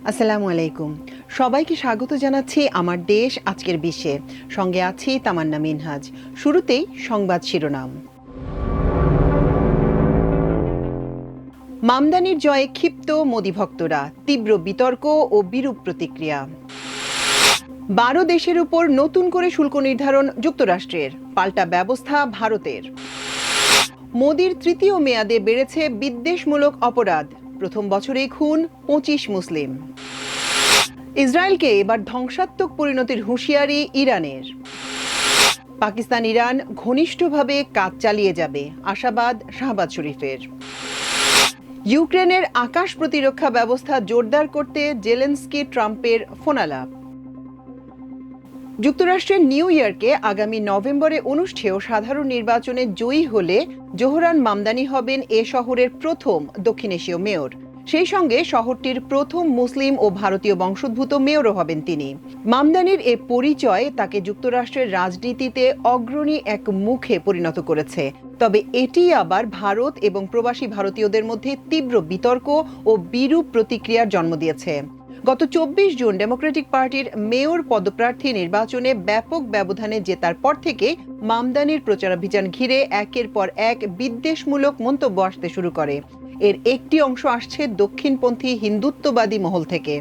আসসালামু আলাইকুম। সবাইকে স্বাগত জানাচ্ছি আমার দেশ আজকের বিশ্বে। সঙ্গে আছি তামান্না মিনহাজ। শুরুতেই সংবাদ শিরোনাম। মামদানির জয়ে ক্ষিপ্ত মোদি ভক্তরা, তীব্র বিতর্ক ও বিরূপ প্রতিক্রিয়া। 12 দেশের উপর নতুন করে শুল্ক নির্ধারণ যুক্তরাষ্ট্রের, পাল্টা ব্যবস্থা ভারতের। মোদির তৃতীয় মেয়াদে বেড়েছে বিদ্বেষমূলক অপরাধ, প্রথম বছরেই খুন 25 মুসলিম। ইসরায়েলকে এবার ধ্বংসাত্মক পরিণতির হুঁশিয়ারি ইরানের। পাকিস্তান ইরান ঘনিষ্ঠভাবে কাজ চালিয়ে যাবে, আশাবাদ শাহবাজ শরীফের। ইউক্রেনের আকাশ প্রতিরক্ষা ব্যবস্থা জোরদার করতে জেলেনস্কি ট্রাম্পের ফোনালাপ। যুক্তরাষ্ট্রের নিউ ইয়র্কে আগামী নভেম্বরে অনুষ্ঠেয় সাধারণ নির্বাচনে জয়ী হলে জোহরান মামদানি হবেন এ শহরের প্রথম দক্ষিণ এশীয় মেয়র। সেই সঙ্গে শহরটির প্রথম মুসলিম ও ভারতীয় বংশোদ্ভূত মেয়রও হবেন তিনি। মামদানির এ পরিচয় তাকে যুক্তরাষ্ট্রের রাজনীতিতে অগ্রণী এক মুখে পরিণত করেছে। তবে এটি আবার ভারত এবং প্রবাসী ভারতীয়দের মধ্যে তীব্র বিতর্ক ও বিরূপ প্রতিক্রিয়ার জন্ম দিয়েছে। গত 24 জুন ডেমোক্রেটিক পার্টির মেয়র পদপ্রার্থী নির্বাচনে ব্যাপক ব্যবধানে জেতার পর থেকে মামদানির প্রচারাভিযান ঘিরে একের পর এক বিদ্বেষমূলক মন্তব্য আসতে শুরু করে। এর একটি অংশ আসছে দক্ষিণপন্থী হিন্দুত্ববাদী মহল থেকে।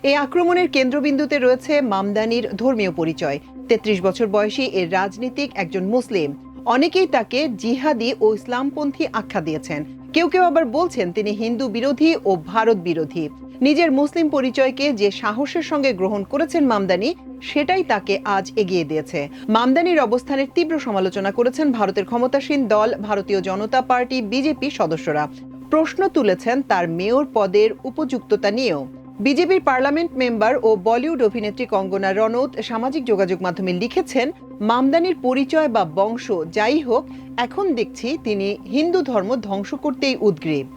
এই আক্রমণের কেন্দ্রবিন্দুতে রয়েছে মামদানির ধর্মীয় পরিচয়। 33 বছর বয়সী এর রাজনীতিক একজন মুসলিম। অনেকেই তাকে জিহাদি ও ইসলামপন্থী আখ্যা দিয়েছেন। কেউ কেউ আবার বলছেন তিনি হিন্দু বিরোধী ও ভারত বিরোধী। নিজের মুসলিম পরিচয়কে যে সাহসের সঙ্গে গ্রহণ করেছেন মামদানি, সেটাই তাকে আজ এগিয়ে দিয়েছে। মামদানির অবস্থানের তীব্র সমালোচনা করেছেন ভারতের ক্ষমতাসীন দল ভারতীয় জনতা পার্টি বিজেপি সদস্যরা। প্রশ্ন তুলেছেন তার মেয়র পদের উপযুক্ততা নিয়েও। বিজেপির পার্লামেন্ট মেম্বার ও বলিউড অভিনেত্রী কঙ্গনা রনৌত সামাজিক যোগাযোগ মাধ্যমে লিখেছেন, মামদানির পরিচয় বা বংশ যাই হোক, এখন দেখছি তিনি হিন্দু ধর্ম ধ্বংস করতেই উদগ্রীব।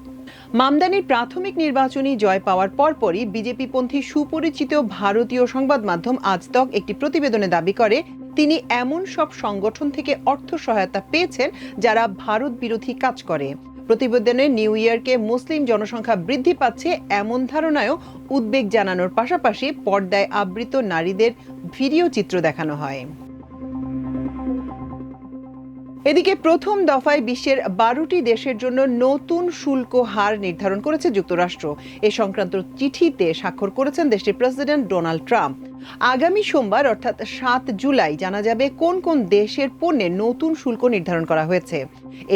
মামদানির প্রাথমিক নির্বাচনী জয় পাওয়ার পরপরই বিজেপিপন্থী সুপরিচিত ভারতীয় সংবাদ মাধ্যম আজ তক একটি প্রতিবেদনে দাবি করে তিনি এমন সব সংগঠন থেকে অর্থ সহায়তা পেয়েছেন যারা ভারত বিরোধী কাজ করে। প্রতিবেদনে নিউ ইয়র্কে মুসলিম জনসংখ্যা বৃদ্ধি পাচ্ছে এমন ধারণায়ও উদ্বেগ জানানোর পাশাপাশি পর্দায় আবৃত নারীদের ভিডিও চিত্র দেখানো হয়। এদিকে প্রথম দফায় বিশ্বের 12টি দেশের জন্য নতুন শুল্ক হার নির্ধারণ করেছে যুক্তরাষ্ট্র। এ সংক্রান্ত চিঠিতে স্বাক্ষর করেছেন দেশটির প্রেসিডেন্ট ডোনাল্ড ট্রাম্প। আগামী সোমবার অর্থাৎ 7 জুলাই জানা যাবে কোন কোন দেশের পণ্যে নতুন শুল্ক নির্ধারণ করা হয়েছে।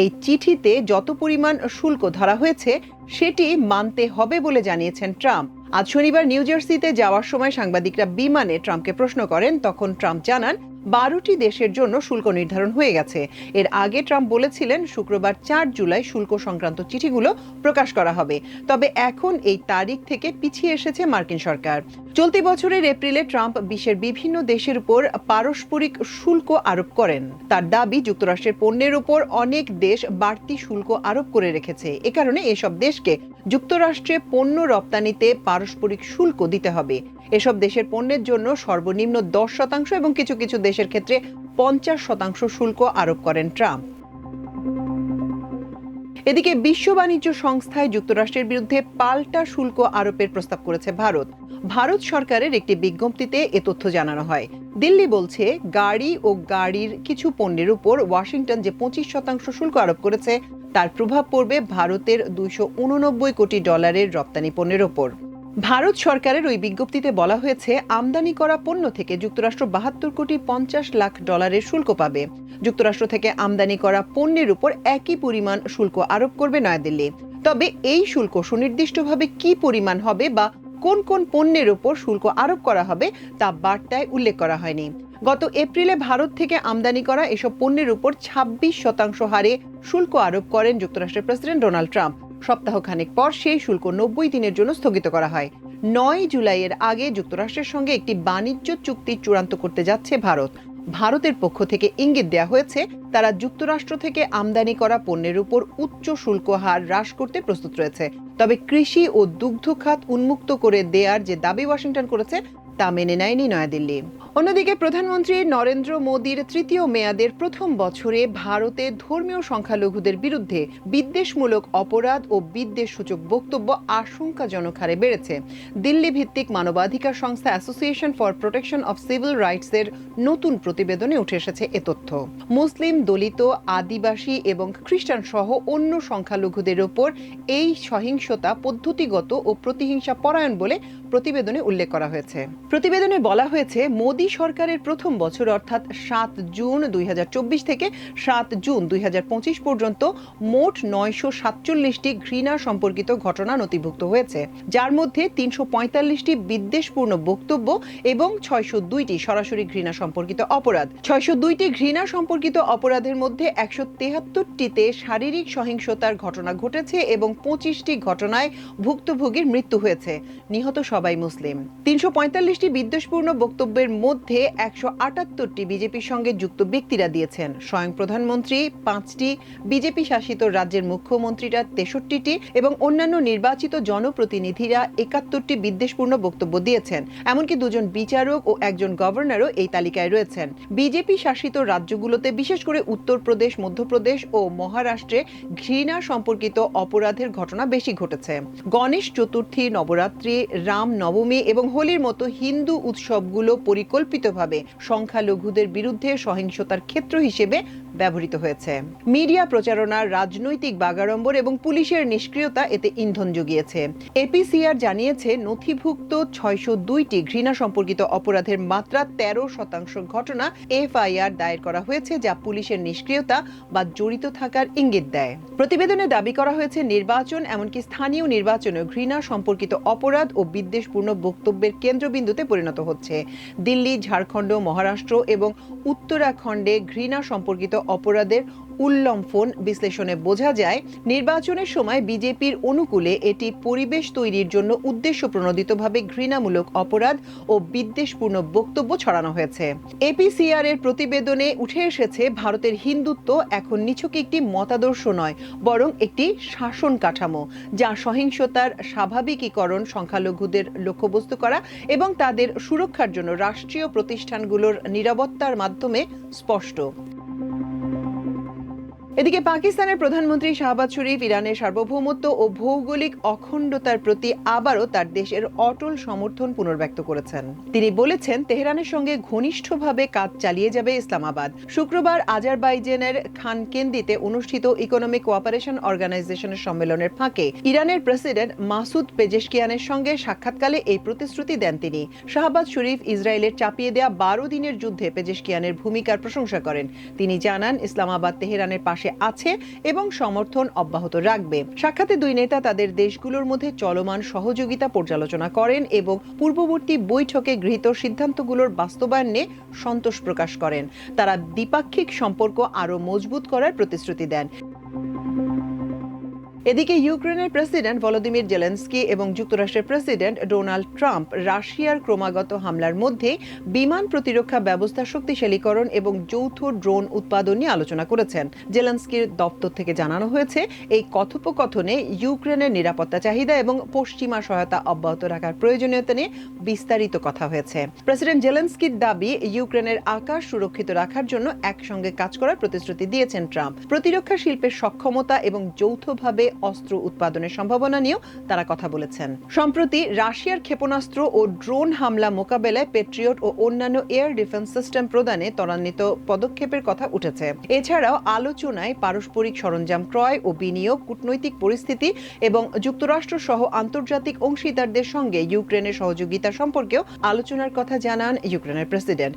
এই চিঠিতে যত পরিমাণ শুল্ক ধরা হয়েছে সেটি মানতে হবে বলে জানিয়েছেন ট্রাম্প। আজ শনিবার নিউ জার্সিতে যাওয়ার সময় সাংবাদিকরা বিমানে ট্রাম্পকে প্রশ্ন করেন, তখন ট্রাম্প জানান 12টি দেশের জন্য শুল্ক নির্ধারণ হয়ে গেছে। এর আগে ট্রাম্প বলেছিলেন শুক্রবার 4 জুলাই শুল্ক সংক্রান্ত চিঠিগুলো প্রকাশ করা হবে। তবে এখন এই তারিখ থেকে পিছিয়ে এসেছে মার্কিন সরকার। চলতি বছরের এপ্রিলে ট্রাম্প বিশ্বের বিভিন্ন দেশের উপর পারস্পরিক শুল্ক আরোপ করেন। তার দাবি যুক্তরাষ্ট্রের পণ্যের উপর অনেক দেশ বাড়তি শুল্ক আরোপ করে রেখেছে। এ কারণে এসব দেশকে যুক্তরাষ্ট্রে পণ্য রপ্তানিতে পারস্পরিক শুল্ক দিতে হবে। এসব দেশের পণ্যের জন্য সর্বনিম্ন 10% এবং কিছু কিছু দেশের ক্ষেত্রে 50% শুল্ক আরোপ করেন ট্রাম্প। এদিকে বিশ্ব বাণিজ্য সংস্থায় যুক্তরাষ্ট্রের বিরুদ্ধে পাল্টা শুল্ক আরোপের প্রস্তাব করেছে ভারত। ভারত সরকারের একটি বিজ্ঞপ্তিতে এ তথ্য জানানো হয়। দিল্লি বলছে গাড়ি ও গাড়ির কিছু পণ্যের উপর ওয়াশিংটন যে 25% শুল্ক আরোপ করেছে তার প্রভাব পড়বে ভারতের $289 কোটি রপ্তানি পণ্যের ওপর। ভারত সরকারের ওই বিজ্ঞপ্তিতে বলা হয়েছে আমদানি করা পণ্য থেকে যুক্তরাষ্ট্র $72.50 কোটি শুল্ক পাবে। যুক্তরাষ্ট্র থেকে আমদানি করা পণ্যের উপর একই পরিমাণ শুল্ক আরোপ করবে নয়াদিল্লি। তবে এই শুল্ক সুনির্দিষ্টভাবে কি পরিমাণ হবে বা কোন কোন পণ্যের উপর শুল্ক আরোপ করা হবে তা বার্তায় উল্লেখ করা হয়নি। গত এপ্রিলে ভারত থেকে আমদানি করা এসব পণ্যের উপর 26% হারে শুল্ক আরোপ করেন যুক্তরাষ্ট্রের প্রেসিডেন্ট ডোনাল্ড ট্রাম্প। সপ্তাহখানেক পর সেই শুল্ক 90 দিনের জন্য স্থগিত করা হয়। 9 জুলাইয়ের আগে যুক্তরাষ্ট্রের সঙ্গে একটি বাণিজ্য চুক্তি চূড়ান্ত করতে যাচ্ছে ভারত। ভারতের পক্ষ থেকে ইঙ্গিত দেওয়া হয়েছে তারা যুক্তরাষ্ট্র থেকে আমদানি করা পণ্যের উপর উচ্চ শুল্ক হার হ্রাস করতে প্রস্তুত রয়েছে। তবে কৃষি ও দুগ্ধ খাত উন্মুক্ত করে দেওয়ার যে দাবি ওয়াশিংটন করেছে তা মেনে নেয়নি নয়াদিল্লি। অন্যদিকে প্রধানমন্ত্রী নরেন্দ্র মোদীর তৃতীয় মেয়াদের প্রথম বছরে ভারতে ধর্মীয় সংখ্যালঘুদের বিরুদ্ধে বিদ্বেষমূলক অপরাধ ও বিদ্বেষসূচক বক্তব্য আশঙ্কাজনক হারে বেড়েছে। দিল্লি ভিত্তিক মানবাধিকার সংস্থা association for protection of civil রাইটসের নতুন প্রতিবেদনে উঠে এসেছে এ তথ্য। মুসলিম, দলিত, আদিবাসী এবং খ্রিস্টান সহ অন্য সংখ্যালঘুদের ওপর এই সহিংসতা পদ্ধতিগত ও প্রতিহিংসা পরায়ণ বলে প্রতিবেদনে উল্লেখ করা হয়েছে। প্রতিবেদনে বলা হয়েছে, মোদী সরকারের প্রথম বছর অর্থাৎ 7 জুন 2024 থেকে 7 জুন 2025 পর্যন্ত মোট 947টি ঘৃণা সম্পর্কিত ঘটনা নথিভুক্ত হয়েছে, যার মধ্যে 345টি বিদ্বেষপূর্ণ বক্তব্য এবং 602টি সরাসরি ঘৃণা সম্পর্কিত অপরাধ। 602টি ঘৃণা সম্পর্কিত অপরাধের মধ্যে 173টিতে শারীরিক সহিংসতার ঘটনা ঘটেছে এবং 25টি ঘটনায় ভুক্তভোগীর মৃত্যু হয়েছে। নিহত সবাই মুসলিম। 345টি বিদ্বেষপূর্ণ বক্তব্যের মধ্যে 178টি বিজেপির সঙ্গে যুক্ত ব্যক্তিরা দিয়েছেন। স্বয়ং প্রধানমন্ত্রী 5টি, বিজেপি শাসিত রাজ্যের মুখ্যমন্ত্রীরা 63টি এবং অন্যান্য নির্বাচিত জনপ্রতিনিধিরা 71টি বিদ্বেষপূর্ণ বক্তব্য দিয়েছেন। এমনকি 2জন বিচারক ও একজন গভর্নরও এই তালিকায় রয়েছেন। বিজেপি শাসিত রাজ্যগুলোতে, বিশেষ করে উত্তরপ্রদেশ, মধ্যপ্রদেশ ও মহারাষ্ট্রে ঘৃণা সম্পর্কিত অপরাধের ঘটনা বেশি ঘটেছে। গণেশ চতুর্থী, নবরাত্রি, রাম নবমী এবং হোলির মতো হিন্দু উৎসবগুলো পরিকল্পিতভাবে সংখ্যালঘুদের বিরুদ্ধে সহিংসতার ক্ষেত্র হিসেবে ব্যবহৃত হয়েছে। মিডিয়া প্রচারণা, রাজনৈতিক বাগাড়ম্বর এবং পুলিশের নিষ্ক্রিয়তা এতে ইন্ধন জুগিয়েছে। এপিসিআর জানিয়েছে, নথিভুক্ত 602টি ঘৃণা সম্পর্কিত অপরাধের মাত্রা 13% ঘটনা এফআইআর দায়ের করা হয়েছে, যা পুলিশের নিষ্ক্রিয়তা বা জড়িত থাকার ইঙ্গিত দেয়। প্রতিবেদনে দাবি করা হয়েছে, নির্বাচন, এমনকি স্থানীয় নির্বাচনে ঘৃণা সম্পর্কিত অপরাধ ও বিদ্বেষপূর্ণ বক্তব্যের কেন্দ্রবিন্দুতে পরিণত হচ্ছে। দিল্লি, ঝাড়খণ্ড, মহারাষ্ট্র এবং উত্তরাখণ্ডে ঘৃণা সম্পর্কিত অপরাধের উল্লম্ফন বিশ্লেষণে বোঝা যায়, নির্বাচনের সময় বিজেপির অনুকূলে এটি পরিবেশ তৈরির জন্য উদ্দেশ্য প্রণোদিতভাবে ঘৃণামূলক অপরাধ ও বিদ্বেষপূর্ণ বক্তব্য ছড়ানো হয়েছে। এপিসিআর এর প্রতিবেদনে উঠে এসেছে, ভারতের হিন্দুত্ব এখন নিছক একটি মতাদর্শ নয়, বরং একটি শাসন কাঠামো, যা সহিংসতার স্বাভাবিকীকরণ, সংখ্যালঘুদের লক্ষ্যবস্তু করা এবং তাদের সুরক্ষার জন্য রাষ্ট্রীয় প্রতিষ্ঠানগুলোর নিরাপত্তার মাধ্যমে স্পষ্ট। এদিকে পাকিস্তানের প্রধানমন্ত্রী শাহবাজ শরীফ ইরানের সার্বভৌমত্ব ও ভৌগোলিক অখণ্ডতার প্রতি আবারও তার দেশের অটল সমর্থন পুনর্ব্যক্ত করেছেন। তিনি বলেছেন, তেহরানের সঙ্গে ঘনিষ্ঠভাবে কাজ চালিয়ে যাবে ইসলামাবাদ। শুক্রবার আজারবাইজানের খানকেন্দিতে অনুষ্ঠিত ইকোনমিক কোঅপারেশন অর্গানাইজেশনের সম্মেলনের ফাঁকে ইরানের প্রেসিডেন্ট মাসুদ পেজেশকিয়ানের সঙ্গে সাক্ষাৎকালে এই প্রতিশ্রুতি দেন তিনি। শাহবাজ শরীফ ইসরায়েলের চাপিয়ে দেয়া 12 দিনের যুদ্ধে পেজেশকিয়ানের ভূমিকার প্রশংসা করেন। তিনি জানান, ইসলামাবাদ তেহরানের পাশে আছে এবং সমর্থন অব্যাহত রাখবে। সাক্ষাতে দুই নেতা তাদের দেশগুলোর মধ্যে চলমান সহযোগিতা পর্যালোচনা করেন এবং পূর্ববর্তী বৈঠকে গৃহীত সিদ্ধান্তগুলোর বাস্তবায়ন নিয়ে সন্তোষ প্রকাশ করেন। তারা দ্বিপাক্ষিক সম্পর্ক আরও মজবুত করার প্রতিশ্রুতি দেন। এদিকে ইউক্রেনের প্রেসিডেন্ট ভলোদিমির জেলেনস্কি এবং যুক্তরাষ্ট্রের প্রেসিডেন্ট ডোনাল্ড ট্রাম্প রাশিয়ার ক্রমাগত হামলার মধ্যে বিমান প্রতিরক্ষা ব্যবস্থা শক্তিশালীকরণ এবং যৌথ ড্রোন উৎপাদন নিয়ে আলোচনা করেছেন। জেলেনস্কির দপ্তর থেকে জানানো হয়েছে, এই কথোপকথনে ইউক্রেনের নিরাপত্তা চাহিদা এবং পশ্চিমা সহায়তা অব্যাহত রাখার প্রয়োজনীয়তা নিয়ে বিস্তারিত কথা হয়েছে। প্রেসিডেন্ট জেলেনস্কির দাবি, ইউক্রেনের আকাশ সুরক্ষিত রাখার জন্য একসঙ্গে কাজ করার প্রতিশ্রুতি দিয়েছেন ট্রাম্প। প্রতিরক্ষা শিল্পের সক্ষমতা এবং যৌথভাবে অস্ত্র উৎপাদনের সম্ভাবনা নিয়েও তারা কথা বলেছেন। সম্প্রতি রাশিয়ার ক্ষেপণাস্ত্র ও ড্রোন হামলা মোকাবেলায় পেট্রিয়ট ও অন্যান্য এয়ার ডিফেন্স সিস্টেম প্রদানে ত্বরান্বিত পদক্ষেপের কথা উঠেছে। এছাড়াও আলোচনায় পারস্পরিক সরঞ্জাম ক্রয় ও বিনিয়োগ, কূটনৈতিক পরিস্থিতি এবং যুক্তরাষ্ট্র সহ আন্তর্জাতিক অংশীদারদের সঙ্গে ইউক্রেনের সহযোগিতা সম্পর্কেও আলোচনার কথা জানান ইউক্রেনের প্রেসিডেন্ট।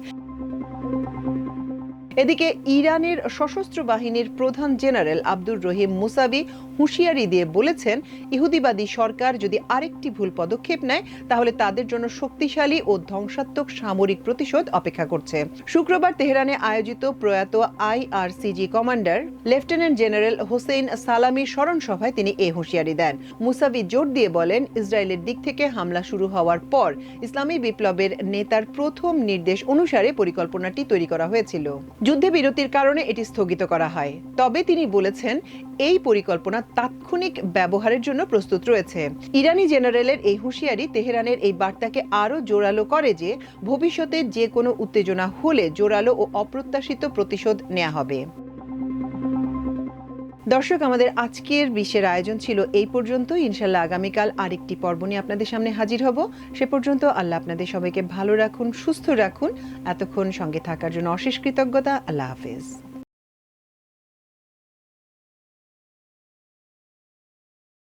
এদিকে ইরানের সশস্ত্র বাহিনীর প্রধান জেনারেল আব্দুর রহিম মুসাভি হুঁশিয়ারি দিয়ে বলেছেন, ইহুদিবাদী সরকার যদি আরেকটি ভুল পদক্ষেপ নেয় তাহলে তাদের জন্য শক্তিশালী ও ধ্বংসাত্মক সামরিক প্রতিশোধ অপেক্ষা করছে। শুক্রবার তেহরানে আয়োজিত প্রয়াত আইআরসিজি কমান্ডার লেফটেন্যান্ট জেনারেল হোসেইন সালামির স্মরণ সভায় তিনি এই হুঁশিয়ারি দেন। মুসাভি জোর দিয়ে বলেন, ইসরায়েলের দিক থেকে হামলা শুরু হওয়ার পর ইসলামী বিপ্লবের নেতার প্রথম নির্দেশ অনুসারে পরিকল্পনাটি তৈরি করা হয়েছিল। যুদ্ধবিরতির কারণে এটি স্থগিত করা হয়। তবে তিনি বলেছেন এই পরিকল্পনা তাৎক্ষণিক ব্যবহারের জন্য প্রস্তুত রয়েছে। ইরানি জেনারেলের এই হুঁশিয়ারি তেহরানের এই বার্তাকে আরও জোরালো করে যে ভবিষ্যতে যে কোনো উত্তেজনা হলে জোরালো ও অপ্রত্যাশিত প্রতিশোধ নেওয়া হবে। দর্শক, আমাদের আজকের বিশ্বের আয়োজন ছিল এই পর্যন্ত। ইনশাল্লাহ আগামীকাল আরেকটি পর্ব নিয়ে আপনাদের সামনে হাজির হব। সে পর্যন্ত আল্লাহ আপনাদের সবাইকে ভালো রাখুন, সুস্থ রাখুন। এতক্ষণ সঙ্গে থাকার জন্য অশেষ কৃতজ্ঞতা। আল্লাহ হাফেজ।